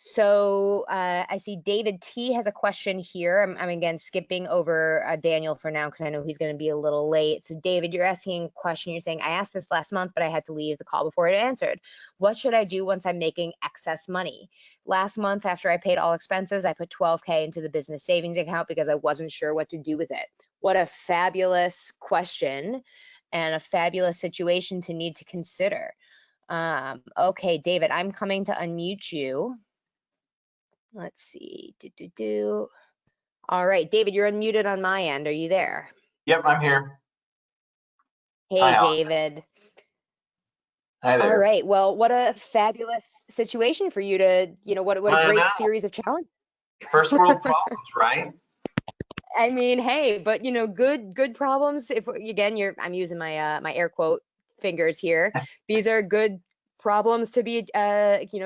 So I see David T has a question here. I'm again skipping over Daniel for now because I know he's going to be a little late. So David, you're asking a question. You're saying, I asked this last month, but I had to leave the call before it answered. What should I do once I'm making excess money? Last month, after I paid all expenses, I put 12K into the business savings account because I wasn't sure what to do with it. What a fabulous question and a fabulous situation to need to consider. Okay, David, I'm coming to unmute you. Let's see. All right, David, you're unmuted on my end. Are you there? Yep, I'm here. Hey, Hi, Allison. David. Hi All there. right. Well, what a fabulous situation for you to, what a I great know. series of challenges. First world problems, right? I mean, hey, but good problems. If again, I'm using my air quote fingers here. These are good problems to be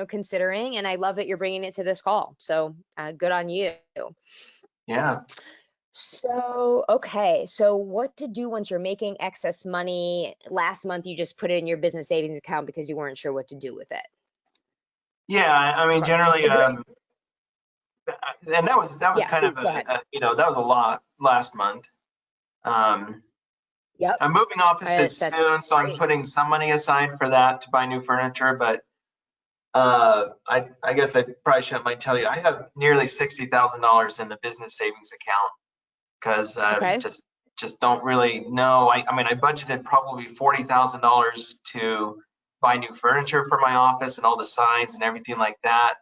considering, and I love that you're bringing it to this call. So good on you. Yeah. So, okay. So what to do once you're making excess money? Last month, you just put it in your business savings account because you weren't sure what to do with it. Yeah, I mean, Okay. generally, Is there, and that was yeah, kind please of go ahead. that was a lot last month. Um, Yep. I'm moving offices That's soon, so I'm great. putting some money aside for that to buy new furniture. But I guess I probably shouldn't mind tell you, I have nearly $60,000 in the business savings account because Okay. just don't really know. I mean, I budgeted probably $40,000 to buy new furniture for my office and all the signs and everything like that.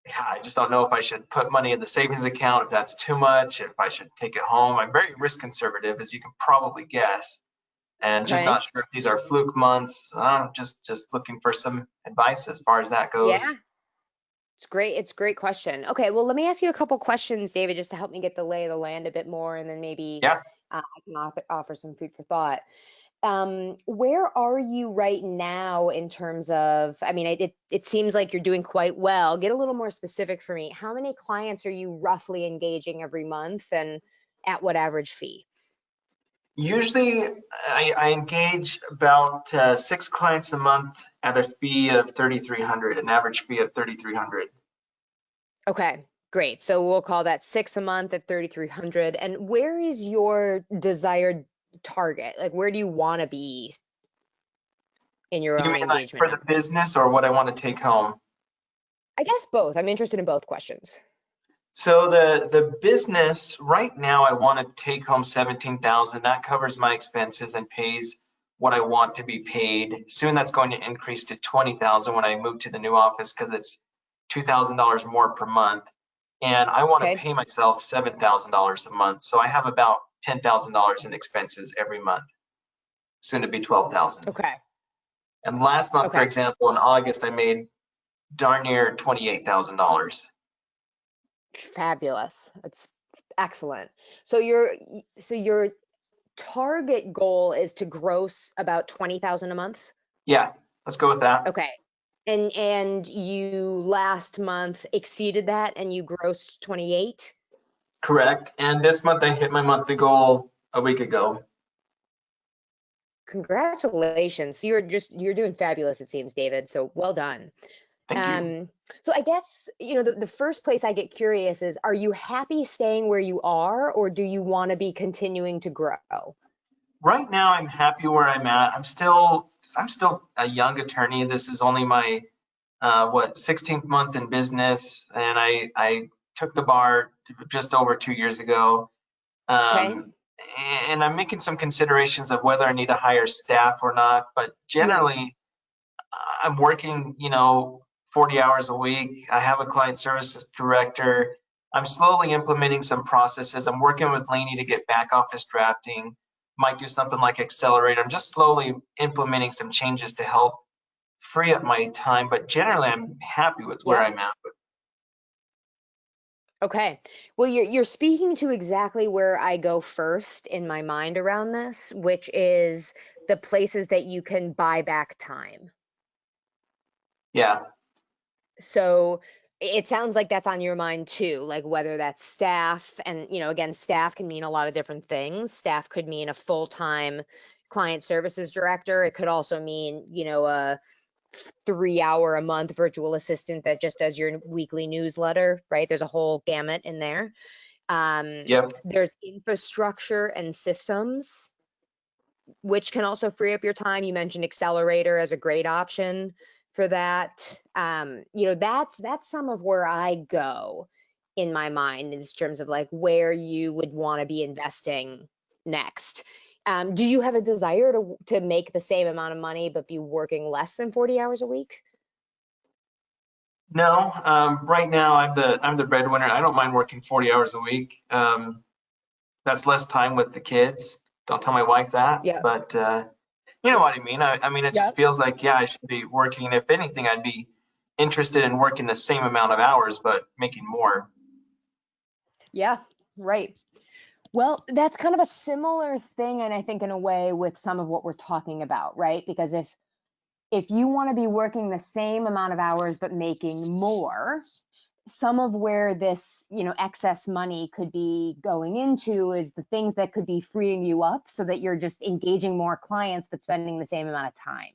Yeah, I just don't know if I should put money in the savings account, if that's too much, if I should take it home. I'm very risk conservative, as you can probably guess, and just Okay. not sure if these are fluke months. Just looking for some advice as far as that Yeah. goes. It's great. It's a great question. Okay. Well, let me ask you a couple questions, David, just to help me get the lay of the land a bit more, and then maybe Yeah. I can offer some food for thought. Where are you right now in terms of, I mean, it seems like you're doing quite well. Get a little more specific for me. How many clients are you roughly engaging every month and at what average fee? Usually, I engage about 6 clients a month at a fee of 3,300, an average fee of 3,300. Okay, great. So we'll call that six a month at 3,300. And where is your desired target? Like, where do you want to be in your Do you own mean like engagement for the number? business or what I want to take home? I guess both. I'm interested in both questions. So the business right now, I want to take home 17,000. That covers my expenses and pays what I want to be paid. Soon that's going to increase to 20,000 when I move to the new office because it's $2,000 more per month. And I want to Okay. pay myself $7,000 a month. So I have about $10,000 in expenses every month, soon to be 12,000. Okay. And last month, for Okay. example, in August, I made darn near $28,000. Fabulous. That's excellent. So your target goal is to gross about 20,000 a month? Yeah, let's go with that. Okay. And you last month exceeded that and you grossed 28? Correct. And this month I hit my monthly goal a week ago. Congratulations. You're doing fabulous, it seems, David. So well done. Thank you. Um, so I guess, the first place I get curious is, are you happy staying where you are, or do you want to be continuing to grow? Right now I'm happy where I'm at. I'm still a young attorney. This is only my 16th month in business, and I took the bar just over 2 years ago. Okay. Um, and I'm making some considerations of whether I need to hire staff or not. But Yeah. generally, I'm working, 40 hours a week. I have a client services director. I'm slowly implementing some processes. I'm working with Lainey to get back office drafting. Might do something like Accelerate. I'm just slowly implementing some changes to help free up my time. But generally, I'm happy with where Yep. I'm at. Okay. Well, you're speaking to exactly where I go first in my mind around this, which is the places that you can buy back time. Yeah, So it sounds like that's on your mind too, like whether that's staff and, again, staff can mean a lot of different things. Staff could mean a full-time client services director. It could also mean, 3 hour a month virtual assistant that just does your weekly newsletter, right? There's a whole gamut in there. Yep. There's infrastructure and systems, which can also free up your time. You mentioned Accelerator as a great option for that. That's some of where I go in my mind in terms of like where you would want to be investing next. Do you have a desire to make the same amount of money but be working less than 40 hours a week? No, right now I'm the breadwinner. I don't mind working 40 hours a week. That's less time with the kids. Don't tell my wife that, Yeah. but you know what I mean. I mean, it just Yep. feels like, yeah, I should be working. If anything, I'd be interested in working the same amount of hours, but making more. Yeah, right. Well, that's kind of a similar thing, and I think in a way with some of what we're talking about, right? Because if you want to be working the same amount of hours but making more, some of where this, excess money could be going into is the things that could be freeing you up so that you're just engaging more clients but spending the same amount of time.